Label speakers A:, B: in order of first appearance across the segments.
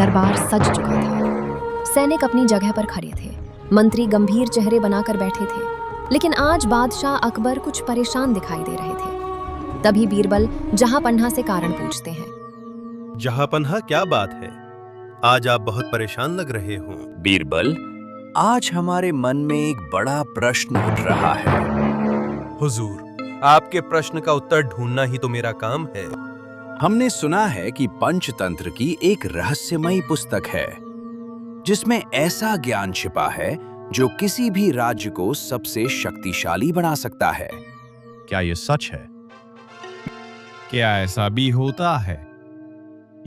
A: दरबार सज चुका था। सैनिक अपनी जगह पर खड़े थे, मंत्री गंभीर चेहरे बनाकर बैठे थे, लेकिन आज बादशाह अकबर कुछ परेशान दिखाई दे रहे थे। तभी बीरबल जहांपनाह से कारण पूछते हैं।
B: जहांपनाह, क्या बात है? आज आप बहुत परेशान लग रहे हो।
C: बीरबल, आज हमारे मन में एक बड़ा प्रश्न उठ रहा है।
B: हुजूर, आपके प्रश्न का उत्तर ढूंढना ही तो मेरा काम है।
C: हमने सुना है कि पंचतंत्र की एक रहस्यमयी पुस्तक है जिसमें ऐसा ज्ञान छिपा है जो किसी भी राज्य को सबसे शक्तिशाली बना सकता है।
D: क्या ये सच है? क्या ऐसा भी होता है?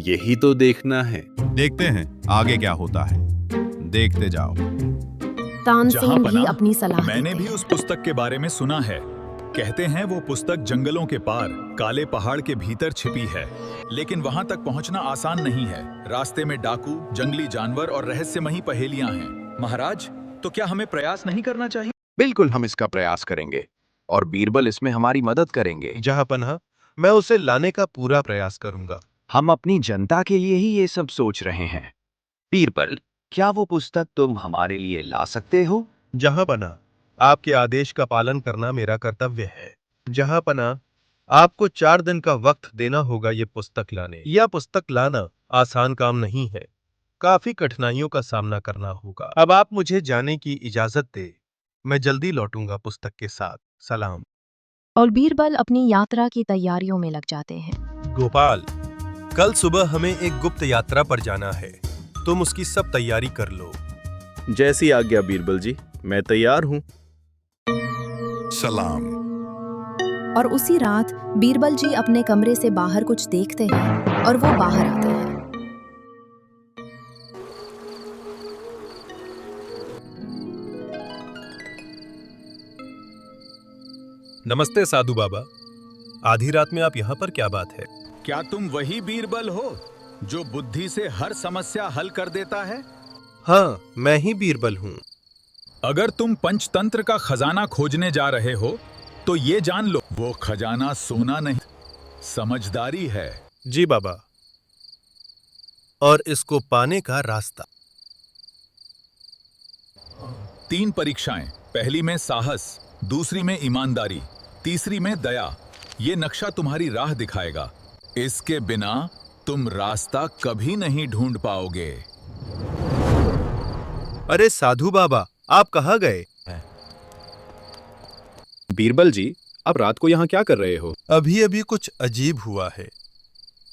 E: यही तो देखना है।
D: देखते हैं आगे क्या होता है। देखते जाओ।
A: तानसेन भी अपनी सलाह
F: मैंने
A: देते
F: भी
A: हैं।
F: उस पुस्तक के बारे में सुना है। कहते हैं वो पुस्तक जंगलों के पार काले पहाड़ के भीतर छिपी है, लेकिन वहां तक पहुंचना आसान नहीं है। रास्ते में डाकू, जंगली जानवर और रहस्यमयी पहेलियां हैं। महाराज, तो क्या हमें प्रयास नहीं करना चाहिए?
C: बिल्कुल, हम इसका प्रयास करेंगे और बीरबल इसमें हमारी मदद करेंगे।
B: जहांपनाह, मैं उसे लाने का पूरा प्रयास करूंगा।
C: हम अपनी जनता के लिए ही ये सब सोच रहे हैं। बीरबल, क्या वो पुस्तक तुम हमारे लिए ला सकते हो?
B: जहांपनाह, आपके आदेश का पालन करना मेरा कर्तव्य है। जहांपनाह, आपको 4 दिन का वक्त देना होगा ये पुस्तक लाने। यह पुस्तक लाना आसान काम नहीं है, काफी कठिनाइयों का सामना करना होगा। अब आप मुझे जाने की इजाजत दे, मैं जल्दी लौटूंगा पुस्तक के साथ। सलाम।
A: और बीरबल अपनी यात्रा की तैयारियों में लग जाते हैं।
B: गोपाल, कल सुबह हमें एक गुप्त यात्रा पर जाना है, तुम उसकी सब तैयारी कर लो।
E: जैसी आज्ञा बीरबल जी, मैं तैयार हूँ।
D: सलाम।
A: और उसी रात बीरबल जी अपने कमरे से बाहर कुछ देखते हैं और वो बाहर आते हैं।
B: नमस्ते साधु बाबा, आधी रात में आप यहाँ पर, क्या बात है?
F: क्या तुम वही बीरबल हो जो बुद्धि से हर समस्या हल कर देता है?
B: हाँ, मैं ही बीरबल हूँ।
F: अगर तुम पंचतंत्र का खजाना खोजने जा रहे हो तो ये जान लो, वो खजाना सोना नहीं, समझदारी है।
B: जी बाबा। और इसको पाने का रास्ता?
F: 3 परीक्षाएं, पहली में साहस, दूसरी में ईमानदारी, तीसरी में दया। ये नक्शा तुम्हारी राह दिखाएगा। इसके बिना तुम रास्ता कभी नहीं ढूंढ पाओगे।
B: अरे साधु बाबा, आप कहाँ गए?
E: बीरबल जी, आप रात को यहाँ क्या कर रहे हो?
B: अभी अभी कुछ अजीब हुआ है।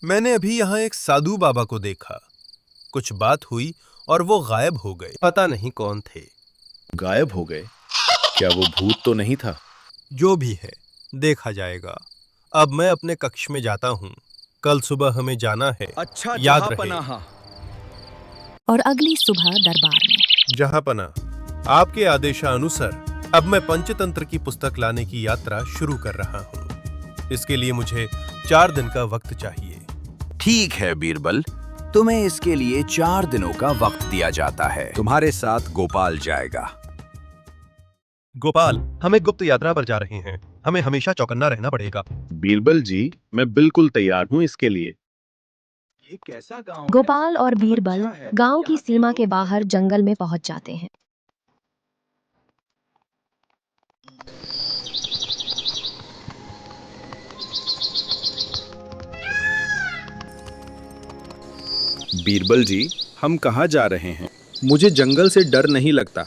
B: मैंने अभी यहाँ एक साधु बाबा को देखा, कुछ बात हुई और वो गायब हो गए। पता नहीं कौन थे।
E: गायब हो गए? क्या वो भूत तो नहीं था?
B: जो भी है, देखा जाएगा। अब मैं अपने कक्ष में जाता हूँ, कल सुबह हमें जाना है।
F: अच्छा
B: याद रहे।
F: जहांपनाह।
A: और अगली सुबह दरबार में
B: जहांपनाह, आपके आदेशानुसार अब मैं पंचतंत्र की पुस्तक लाने की यात्रा शुरू कर रहा हूँ। इसके लिए मुझे 4 दिन का वक्त चाहिए।
C: ठीक है बीरबल, तुम्हें इसके लिए 4 दिनों का वक्त दिया जाता है। तुम्हारे साथ गोपाल जाएगा।
B: गोपाल, हमें गुप्त यात्रा पर जा रहे हैं, हमें हमेशा चौकन्ना रहना पड़ेगा।
E: बीरबल जी, मैं बिल्कुल तैयार हूँ इसके लिए।
F: ये कैसा गांव?
A: गोपाल और बीरबल गांव की सीमा के बाहर जंगल में पहुंच जाते हैं।
E: बीरबल जी, हम कहाँ जा रहे हैं? मुझे जंगल से डर नहीं लगता,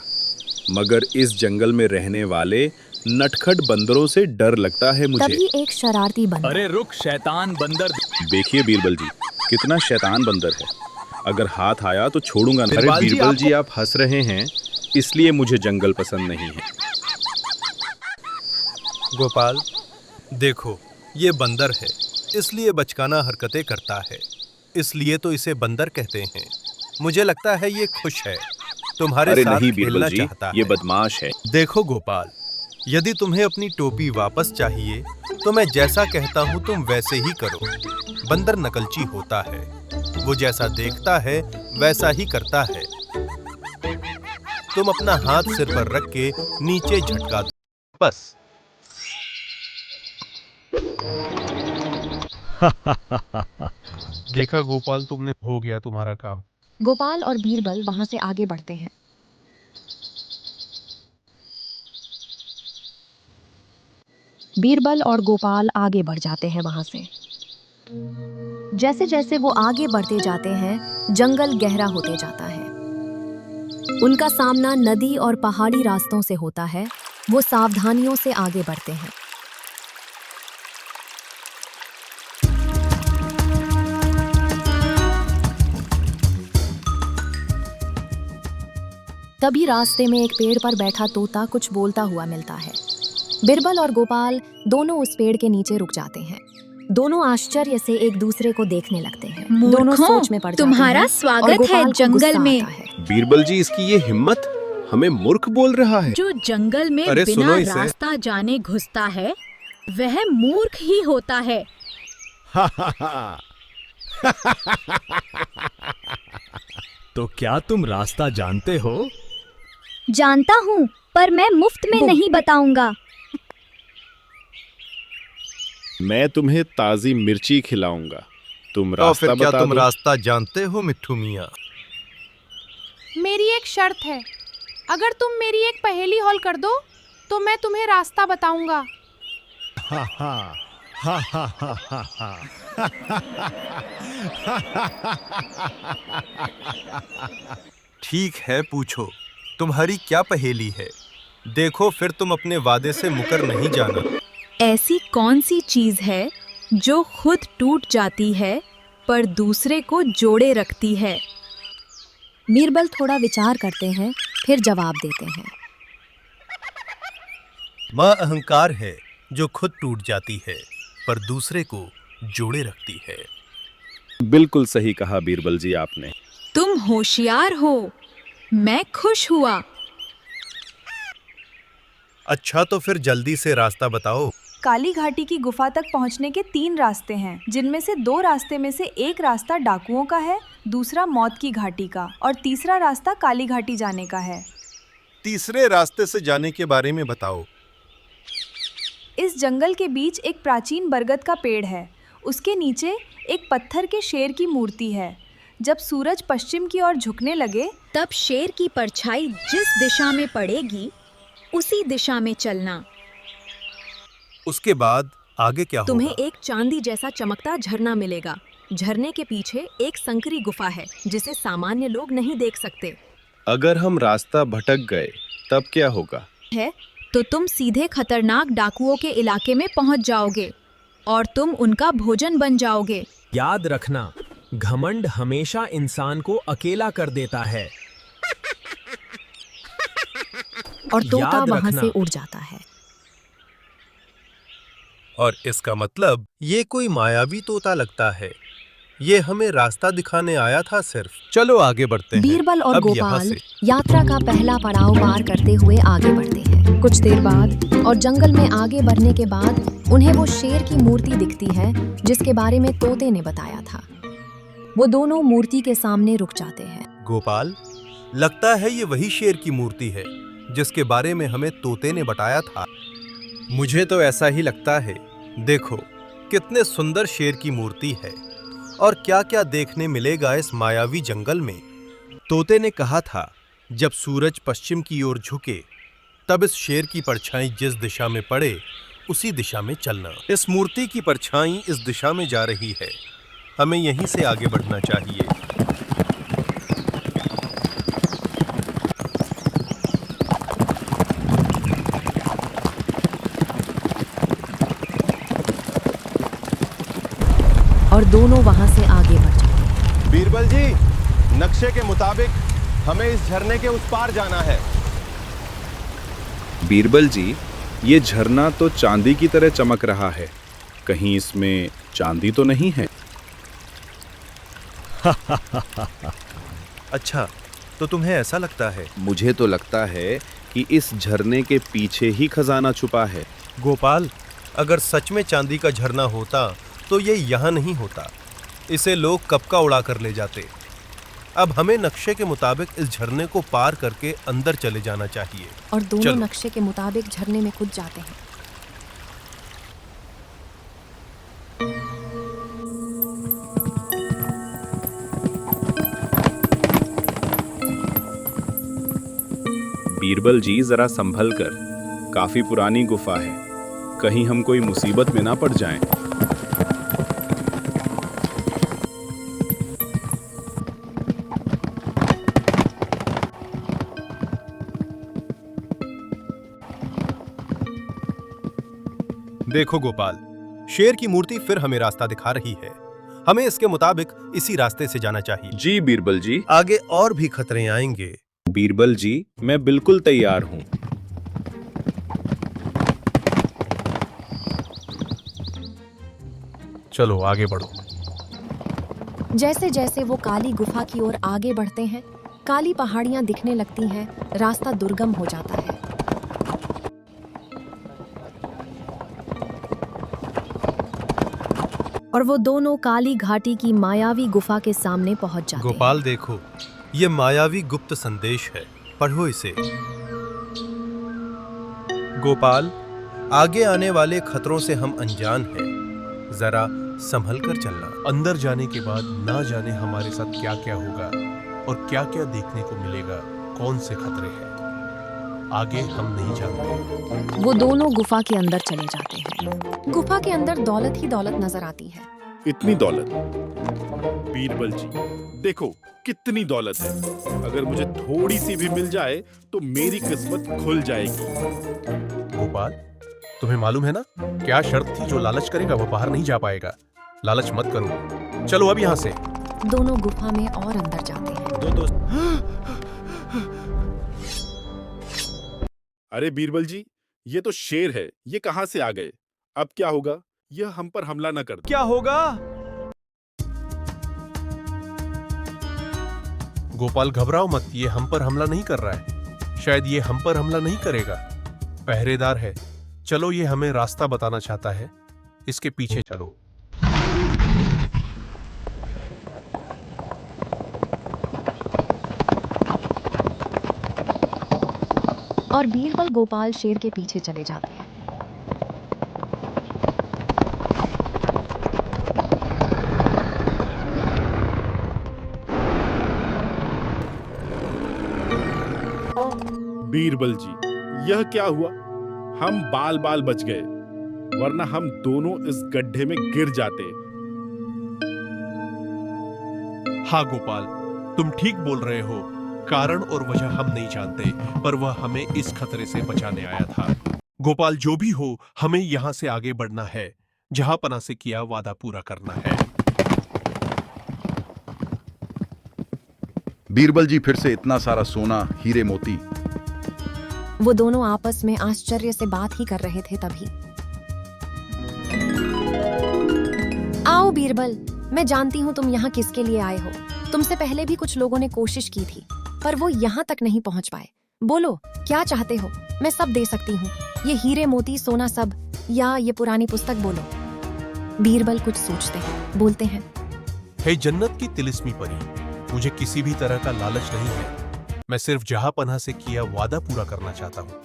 E: मगर इस जंगल में रहने वाले नटखट बंदरों से डर लगता है मुझे।
A: तभी एक शरारती बंदर।
F: अरे रुक शैतान बंदर।
E: देखिए बीरबल जी, कितना शैतान बंदर है। अगर हाथ आया तो छोड़ूंगा नहीं।
B: बीरबल जी,
E: बीरबल जी, आप हंस रहे हैं, इसलिए मुझे जंगल पसंद नहीं है।
B: गोपाल, देखो, ये बंदर है, इसलिए बचकाना हरकतें करता है, इसलिए तो इसे बंदर कहते हैं। मुझे लगता है ये खुश है, तुम्हारे
E: अरे
B: साथ
E: नहीं
B: खेलना
E: बीरबल जी,
B: चाहता है।
E: ये बदमाश है।
B: देखो गोपाल, यदि तुम्हें अपनी टोपी वापस चाहिए तो मैं जैसा कहता हूँ तुम वैसे ही करो। बंदर नकलची होता है, वो जैसा देखता है वैसा ही करता है। तुम अपना हाथ सिर पर रख के नीचे झटका दो, बस।
G: देखा गोपाल, तुमने हो गया तुम्हारा काम।
A: गोपाल और बीरबल वहां से आगे बढ़ते हैं। बीरबल और गोपाल आगे बढ़ जाते हैं वहां से। जैसे जैसे वो आगे बढ़ते जाते हैं, जंगल गहरा होते जाता है। उनका सामना नदी और पहाड़ी रास्तों से होता है। वो सावधानियों से आगे बढ़ते हैं। तभी रास्ते में एक पेड़ पर बैठा तोता कुछ बोलता हुआ मिलता है। बीरबल और गोपाल दोनों उस पेड़ के नीचे रुक जाते हैं। दोनों आश्चर्य से एक दूसरे को देखने लगते हैं। दोनों सोच में पड़ जाते
G: तुम्हारा
A: हैं और
G: स्वागत
A: गोपाल
G: है
A: को
G: जंगल
A: गुस्सा
G: में।
A: आता है।
E: बीरबल जी, इसकी ये हिम्मत, हमें मूर्ख बोल रहा है।
G: जो जंगल में
E: अरे
G: बिना
E: सुनो इसे।
G: रास्ता जाने घुसता है वह मूर्ख ही होता है।
H: तो क्या तुम रास्ता जानते हो?
I: जानता हूँ, पर मैं मुफ्त में नहीं बताऊंगा।
E: मैं तुम्हें ताजी मिर्ची खिलाऊंगा, तुम
B: तो
E: रास्ता
B: फिर क्या
E: बता
B: तुम
E: दो।
B: रास्ता जानते हो मिट्ठू मियाँ?
J: मेरी एक शर्त है, अगर तुम मेरी एक पहेली हल कर दो तो मैं तुम्हें रास्ता बताऊंगा।
H: हा हा हा हा हा हा हा।
B: ठीक है, पूछो, तुम्हारी क्या पहेली है? देखो फिर तुम अपने वादे से मुकर नहीं जाना।
G: ऐसी कौन सी चीज है जो खुद टूट जाती है पर दूसरे को जोड़े रखती है?
A: बीरबल थोड़ा विचार करते हैं, फिर जवाब देते हैं।
B: माँ अहंकार है जो खुद टूट जाती है पर दूसरे को जोड़े रखती है।
E: बिल्कुल सही कहा बीरबल जी आपने।
G: तुम होशियार हो, मैं खुश हुआ।
B: अच्छा तो फिर जल्दी से रास्ता बताओ।
J: काली घाटी की गुफा तक पहुंचने के 3 रास्ते हैं, जिनमें से 2 रास्ते में से एक रास्ता डाकुओं का है, दूसरा मौत की घाटी का और तीसरा रास्ता काली घाटी जाने का है।
B: तीसरे रास्ते से जाने के बारे में बताओ।
J: इस जंगल के बीच एक प्राचीन बरगद का पेड़ है। उसके नीचे एक पत्थर के शेर की मूर्ति है। जब सूरज पश्चिम की ओर झुकने लगे
G: तब शेर की परछाई जिस दिशा में पड़ेगी उसी दिशा में चलना।
B: उसके बाद आगे क्या
A: तुम्हें
B: होगा?
A: एक चांदी जैसा चमकता झरना मिलेगा। झरने के पीछे एक संकरी गुफा है जिसे सामान्य लोग नहीं देख सकते।
E: अगर हम रास्ता भटक गए तब क्या होगा?
G: है तो तुम सीधे खतरनाक डाकुओं के इलाके में पहुंच जाओगे और तुम उनका भोजन बन जाओगे।
H: याद रखना, घमंड हमेशा इंसान को अकेला कर देता है।
A: और तोता
H: याद
A: वहां
H: रखना।
A: से उड़ जाता है।
B: और इसका मतलब ये कोई मायावी तोता लगता है। ये हमें रास्ता दिखाने आया था सिर्फ। चलो आगे बढ़ते हैं।
A: बीरबल और
B: अब यहाँ
A: गोपाल
B: से।
A: यात्रा का पहला पड़ाव पार करते हुए आगे बढ़ते हैं। कुछ देर बाद और जंगल में आगे बढ़ने के बाद उन्हें वो शेर की मूर्ति दिखती है जिसके बारे में तोते ने बताया था। वो दोनों मूर्ति के सामने रुक जाते हैं।
B: गोपाल, लगता है ये वही शेर की मूर्ति है जिसके बारे में हमें तोते ने बताया था। मुझे तो ऐसा ही लगता है। देखो कितने सुंदर शेर की मूर्ति है और क्या क्या देखने मिलेगा इस मायावी जंगल में। तोते ने कहा था जब सूरज पश्चिम की ओर झुके तब इस शेर की परछाई जिस दिशा में पड़े उसी दिशा में चलना। इस मूर्ति की परछाई इस दिशा में जा रही है, हमें यहीं से आगे बढ़ना चाहिए।
A: और दोनों वहां से आगे बढ़ जाते हैं।
K: बीरबल जी, नक्शे के मुताबिक हमें इस झरने के उस पार जाना है।
E: बीरबल जी, ये झरना तो चांदी की तरह चमक रहा है, कहीं इसमें चांदी तो नहीं है?
B: अच्छा, तो तुम्हें ऐसा लगता है?
E: मुझे तो लगता है कि इस झरने के पीछे ही खजाना छुपा है।
B: गोपाल, अगर सच में चांदी का झरना होता तो ये यहाँ नहीं होता। इसे लोग कब का उड़ा कर ले जाते। अब हमें नक्शे के मुताबिक इस झरने को पार करके अंदर चले जाना चाहिए।
A: और दोनों
B: चलो।
A: नक्शे के मुताबिक झरने में कूद जाते हैं।
E: बीरबल जी जरा संभल कर, काफी पुरानी गुफा है, कहीं हम कोई मुसीबत में ना पड़ जाएं।
K: देखो गोपाल, शेर की मूर्ति फिर हमें रास्ता दिखा रही है। हमें इसके मुताबिक इसी रास्ते से जाना चाहिए।
E: जी बीरबल जी।
K: आगे और भी खतरे आएंगे।
E: बीरबल जी, मैं बिल्कुल तैयार हूँ।
K: चलो आगे बढ़ो।
A: जैसे जैसे वो काली गुफा की ओर आगे बढ़ते हैं, काली पहाड़ियां दिखने लगती हैं, रास्ता दुर्गम हो जाता है। और वो दोनों काली घाटी की मायावी गुफा के सामने पहुंच जाते हैं।
K: गोपाल देखो, ये मायावी गुप्त संदेश है, पढ़ो इसे। गोपाल, आगे आने वाले खतरों से हम अनजान हैं, जरा संभल कर चलना। अंदर जाने के बाद ना जाने हमारे साथ क्या क्या होगा और क्या क्या देखने को मिलेगा, कौन से खतरे हैं, आगे हम नहीं जानते।
A: वो दोनों गुफा के अंदर चले जाते हैं। गुफा के अंदर दौलत ही दौलत नजर आती है।
E: इतनी दौलत? बीरबल जी, देखो कितनी दौलत है। अगर मुझे थोड़ी सी भी मिल जाए तो मेरी किस्मत खुल जाएगी।
K: गोपाल, तुम्हें मालूम है ना क्या शर्त थी? जो लालच करेगा वो बाहर नहीं जा पाएगा। लालच मत करो, चलो अब यहाँ से।
A: दोनों गुफा में और अंदर जाते हैं।
K: दो दोस्त।
E: अरे बीरबल जी, ये तो शेर है, ये कहाँ से आ गए? अब क्या होगा? यह हम पर हमला न कर दे।
K: क्या होगा? गोपाल घबराओ मत, ये हम पर हमला नहीं कर रहा है। शायद ये हम पर हमला नहीं करेगा, पहरेदार है। चलो, ये हमें रास्ता बताना चाहता है, इसके पीछे चलो।
A: और बीरबल गोपाल शेर के पीछे चले जाते हैं।
E: बीरबल जी, यह क्या हुआ? हम बाल बाल बच गए, वरना हम दोनों इस गड्ढे में गिर जाते।
K: हाँ गोपाल, तुम ठीक बोल रहे हो। कारण और वजह हम नहीं जानते, पर वह हमें इस खतरे से बचाने आया था। गोपाल, जो भी हो, हमें यहाँ से आगे बढ़ना है। जहांपना से किया वादा पूरा करना है।
L: बीरबल जी, फिर से इतना सारा सोना, हीरे मोती।
A: वो दोनों आपस में आश्चर्य से बात ही कर रहे थे तभी। आओ बीरबल, मैं जानती हूँ तुम यहाँ किसके लिए आए हो। तुमसे पहले भी कुछ लोगों ने कोशिश की थी, पर वो यहाँ तक नहीं पहुँच पाए। बोलो, क्या चाहते हो? मैं सब दे सकती हूँ, ये हीरे मोती सोना सब, या ये पुरानी पुस्तक। बोलो। बीरबल कुछ सोचते हैं, बोलते हैं,
K: हे जन्नत की तिलिस्मी परी, मुझे किसी भी तरह का लालच नहीं है। मैं सिर्फ जहांपनाह से किया वादा पूरा करना चाहता हूँ।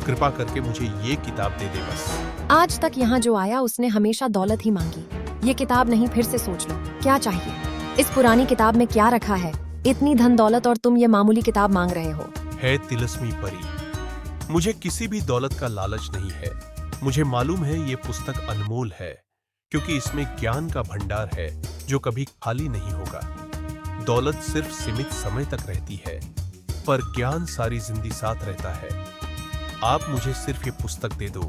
K: कृपा करके मुझे ये किताब दे दे बस।
A: आज तक यहाँ जो आया उसने हमेशा दौलत ही मांगी। ये किताब नहीं, फिर से सोच लो, क्या चाहिए? इस पुरानी किताब में क्या रखा है? इतनी धन दौलत और तुम ये मामूली किताब मांग रहे हो।
K: है तिलिस्मी परी, मुझे किसी भी दौलत का लालच नहीं है। मुझे मालूम है ये पुस्तक अनमोल है, क्योंकि इसमें ज्ञान का भंडार है जो कभी खाली नहीं होगा। दौलत सिर्फ सीमित समय तक रहती है, पर ज्ञान सारी जिंदगी साथ रहता है। आप मुझे सिर्फ ये पुस्तक दे दो।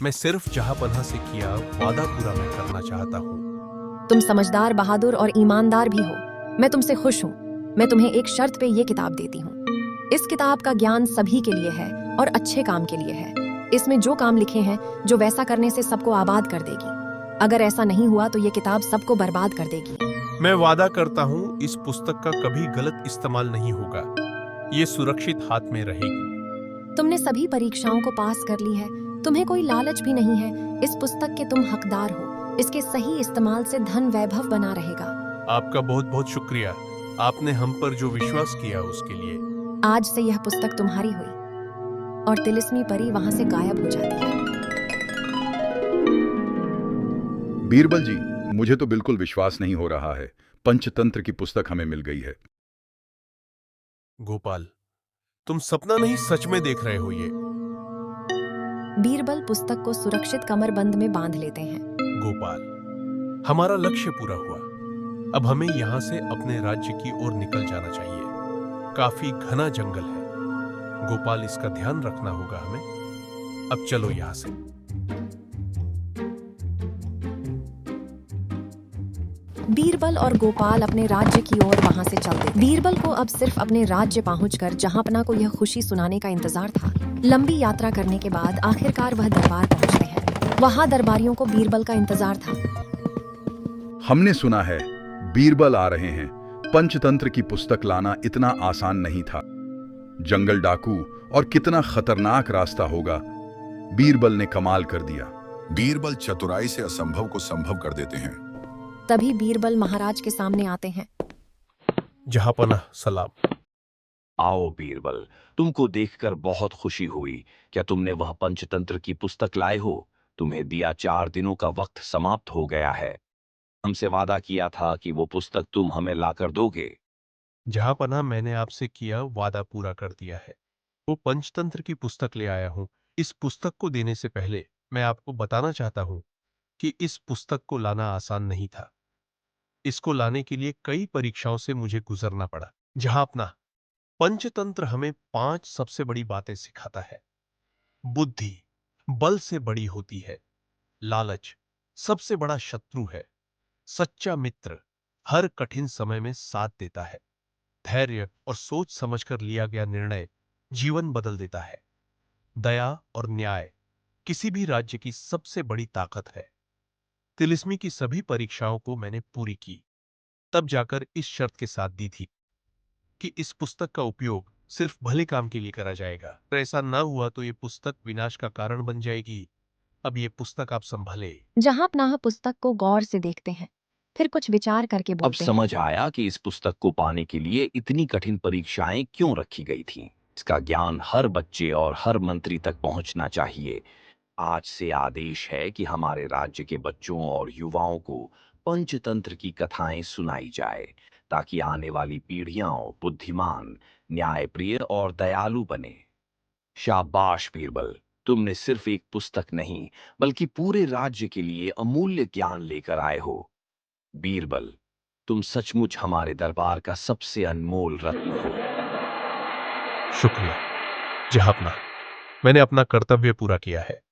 K: मैं सिर्फ जहांपनाह से किया वादा पूरा मैं करना चाहता हूँ।
A: तुम समझदार, बहादुर और ईमानदार भी हो। मैं तुमसे खुश हूँ। मैं तुम्हें एक शर्त पे ये किताब देती हूँ। इस किताब का ज्ञान सभी के लिए है और अच्छे काम के लिए है। इसमें जो काम लिखे हैं, जो वैसा करने से सबको आबाद कर देगी। अगर ऐसा नहीं हुआ तो ये किताब सबको बर्बाद कर देगी।
K: मैं वादा करता हूँ इस पुस्तक का कभी गलत इस्तेमाल नहीं होगा। ये सुरक्षित हाथ में रहेगी।
A: तुमने सभी परीक्षाओं को पास कर ली है। तुम्हें कोई लालच भी नहीं है। इस पुस्तक के तुम हकदार हो। इसके सही इस्तेमाल से धन वैभव बना रहेगा।
K: आपका बहुत बहुत शुक्रिया। आपने हम पर जो विश्वास किया उसके लिए।
A: आज से यह पुस्तक तुम्हारी हुई। और तिलिस्मी परी वहां से गायब हो जाती है।
L: बीरबल जी, मुझे तो बिल्कुल विश्वास नहीं हो रहा है। पंचतंत्र की पुस्तक हमें मिल गई है।
K: गोपाल, तुम सपना नहीं सच में देख रहे हो ये।
A: बीरबल पुस्तक को सुरक्षित कमरबंद में बांध लेते हैं।
K: गोपाल, हमारा लक्ष्य पूरा हुआ। अब हमें यहाँ से अपने राज्य की ओर निकल जाना चाहिए। काफी घना जंगल है गोपाल, इसका ध्यान रखना होगा हमें। अब चलो यहाँ से।
A: बीरबल और गोपाल अपने राज्य की ओर वहां से चलते। बीरबल को अब सिर्फ अपने राज्य पहुंचकर जहांपना को यह खुशी सुनाने का इंतजार था। लंबी यात्रा करने के बाद आखिरकार वह दरबार पहुंचते हैं। वहां दरबारियों को बीरबल का इंतजार था।
L: हमने सुना है बीरबल आ रहे हैं। पंचतंत्र की पुस्तक लाना इतना आसान नहीं था। जंगल डाकू और कितना खतरनाक रास्ता होगा। बीरबल ने कमाल कर दिया।
M: बीरबल चतुराई से असंभव को संभव कर देते हैं।
A: तभी बीरबल महाराज के सामने आते हैं।
K: जहांपना सलाम।
C: आओ बीरबल, तुमको देखकर बहुत खुशी हुई। क्या तुमने वह पंचतंत्र की पुस्तक लाए हो? तुम्हें दिया 4 दिनों का वक्त समाप्त हो गया है। हमसे वादा किया था कि वो पुस्तक तुम हमें लाकर दोगे।
K: जहांपना, मैंने आपसे किया वादा पूरा कर दिया है। वो पंचतंत्र की पुस्तक ले आया हूं। इस पुस्तक को देने से पहले मैं आपको बताना चाहता हूं कि इस पुस्तक को लाना आसान नहीं था। इसको लाने के लिए कई परीक्षाओं से मुझे गुजरना पड़ा। जहांपना, पंचतंत्र हमें 5 सबसे बड़ी बातें सिखाता है। बुद्धि बल से बड़ी होती है। लालच सबसे बड़ा शत्रु है। सच्चा मित्र हर कठिन समय में साथ देता है। धैर्य और सोच समझकर लिया गया निर्णय जीवन बदल देता है। दया और न्याय किसी भी राज्य की सबसे बड़ी ताकत है। तिलिस्मी की सभी परीक्षाओं को मैंने पूरी की, तब जाकर इस शर्त के साथ दी थी कि इस पुस्तक का उपयोग सिर्फ भले काम के लिए करा जाएगा। अगर ऐसा न हुआ तो ये पुस्तक विनाश का कारण बन जाएगी। अब ये पुस्तक आप संभाले।
A: जहांपना पुस्तक को गौर से देखते हैं, फिर कुछ विचार करके
C: अब
A: बोलते हैं।
C: समझ आया कि इस पुस्तक को पाने के लिए इतनी कठिन परीक्षाएं क्यों रखी गई थीं। इसका ज्ञान हर बच्चे और हर मंत्री तक पहुंचना चाहिए। आज से आदेश है कि हमारे राज्य के बच्चों और युवाओं को पंचतंत्र की कथाएं सुनाई जाए, ताकि आने वाली पीढ़ियां बुद्धिमान, न्यायप्रिय और दयालु बने। शाबाश बीरबल, तुमने सिर्फ एक पुस्तक नहीं बल्कि पूरे राज्य के लिए अमूल्य ज्ञान लेकर आए हो। बीरबल, तुम सचमुच हमारे दरबार का सबसे अनमोल रत्न हो।
K: शुक्रिया जहांपना, मैंने अपना कर्तव्य पूरा किया है।